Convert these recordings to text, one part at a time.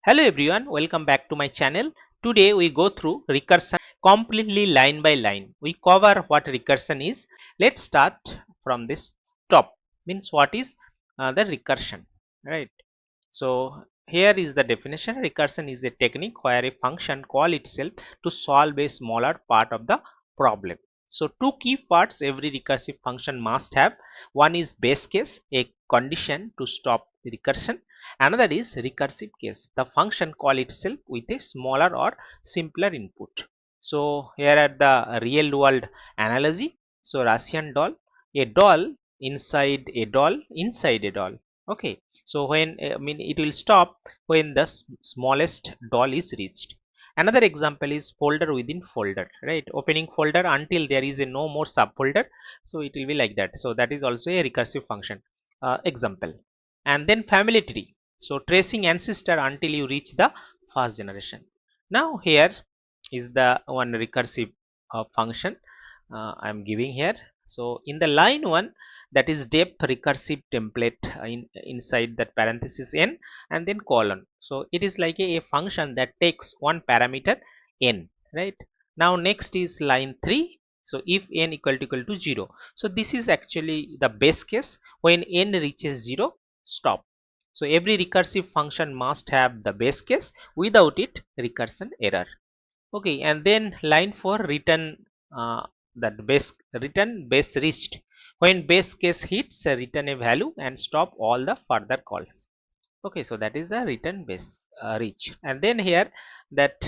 Hello everyone, welcome back to my channel. Today we go through recursion completely line by line. We cover what recursion is. Let's start from this top. Means what is the recursion, right? So here is the definition. Recursion is a technique where a function call itself to solve a smaller part of the problem. So two key parts every recursive function must have. One is base case, a condition to stop the recursion. Another is recursive case, the function call itself with a smaller or simpler input. So here are the real world analogy. So Russian doll, a doll inside a doll inside a doll. Okay, so when it will stop when the smallest doll is reached. Another example is folder within folder, right? Opening folder until there is a no more subfolder, so it will be like that. So that is also a recursive function example. And then family tree, so tracing ancestor until you reach the first generation. Now here is the one recursive function I am giving here. So in the line 1, that is depth recursive template inside that parenthesis n and then colon. So it is like a function that takes one parameter n, right? Now next is line 3. So if n equal to 0, so this is actually the base case. When n reaches 0, stop. So every recursive function must have the base case, without it recursion error. Okay, and then line 4, return that base return base reached. When base case hits, return a value and stop all the further calls. Okay, so that is the return base reach. And then here that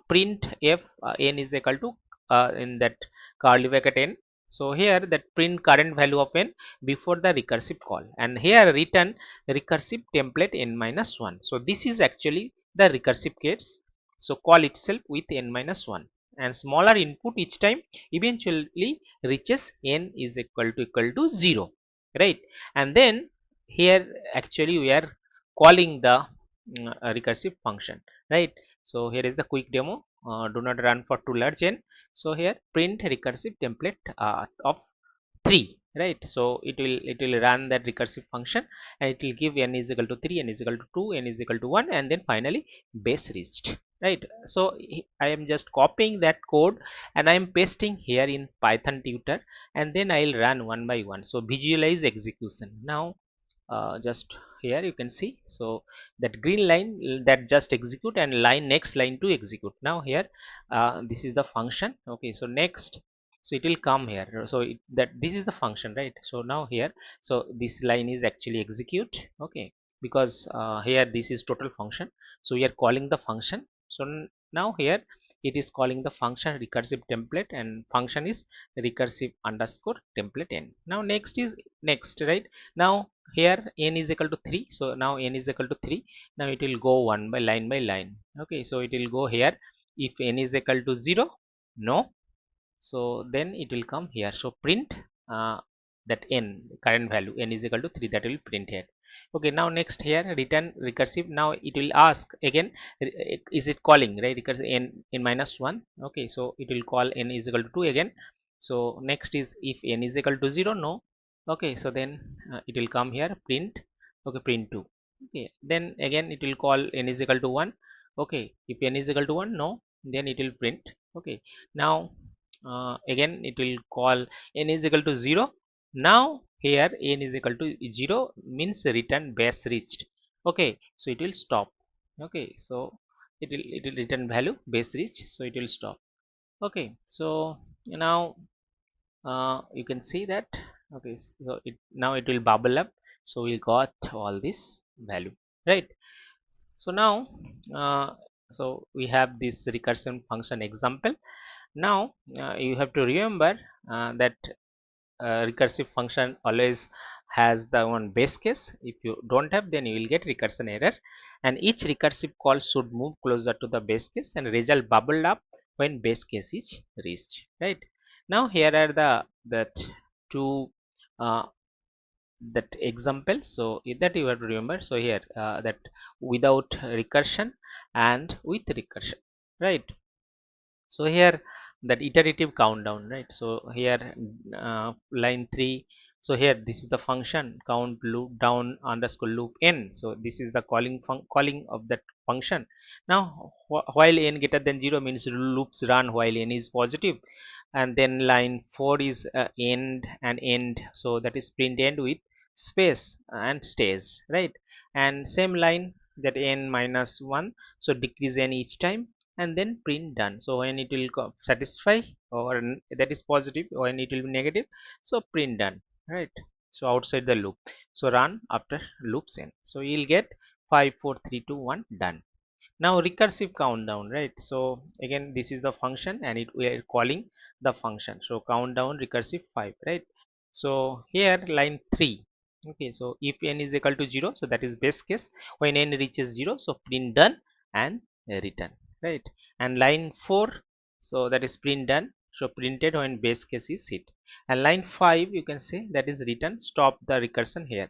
print f n is equal to in that curly bracket n. So here that print current value of n before the recursive call, and here return recursive template n minus 1. So this is actually the recursive case. So call itself with n minus 1 and smaller input each time eventually reaches n is equal to 0, right? And then here actually we are calling the recursive function, right? So here is the quick demo. Do not run for too large n. So here print recursive template of 3, right? So it will run that recursive function and it will give n is equal to 3, n is equal to 2, n is equal to 1, and then finally base reached, right? So I am just copying that code and I am pasting here in Python tutor, and then I'll run one by one. So visualize execution. Now just here you can see, so that green line that just execute and line next line to execute. Now here this is the function. Okay, so next, so it will come here. So that this is the function, right? So now here, so this line is actually execute. Okay, because here this is total function, so we are calling the function. So now here it is calling the function recursive template, and function is recursive underscore template n. Now next is next, right? Now here n is equal to 3, so now n is equal to 3. Now it will go one by line. Okay, so it will go here. If n is equal to 0, no, so then it will come here. So print that n current value n is equal to 3, that will print here. Okay, now next here return recursive. Now it will ask again, is it calling, right? Because n minus 1. Okay, so it will call n is equal to 2 again. So next is if n is equal to 0, no. Okay, so then it will come here print. Okay, print 2. Okay, then again it will call n is equal to 1. Okay, if n is equal to 1, no, then it will print. Okay, now again it will call n is equal to 0. Now here n is equal to 0 means return base reached. Okay, so it will stop. Okay, so it will return value base reach, so it will stop. Okay, so now you can see that. Okay, so it now it will bubble up, so we got all this value, right? So now so we have this recursion function example. Now you have to remember that recursive function always has the one base case. If you don't have, then you will get recursion error, and each recursive call should move closer to the base case and result bubbled up when base case is reached, right? Now here are the that two uh, that example, so that you have to remember. So here that without recursion and with recursion, right? So here that iterative countdown, right? So here line 3, So here this is the function count loop down underscore loop n. So this is the calling of that function. Now while n greater than 0 means loops run while n is positive, and then line 4 is end and end, so that is print end with space and stays, right? And same line that n minus 1, so decrease n each time and then print done. So when it will satisfy or that is positive, when it will be negative, so print done, right? So outside the loop, so run after loops n, so you'll get 5 4 3 2 1 done. Now recursive countdown, right? So again this is the function and it we are calling the function, so countdown recursive 5, right? So here line 3, okay, so if n is equal to 0, so that is base case. When n reaches 0, so print done and return, right? And line 4, so that is print done, so printed when base case is hit. And line 5 you can say that is return, stop the recursion here.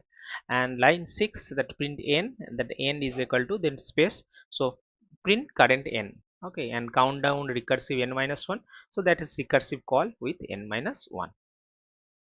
And line 6 that print n, that n is equal to then space, so print current n, okay, and countdown recursive n minus 1, so that is recursive call with n minus 1.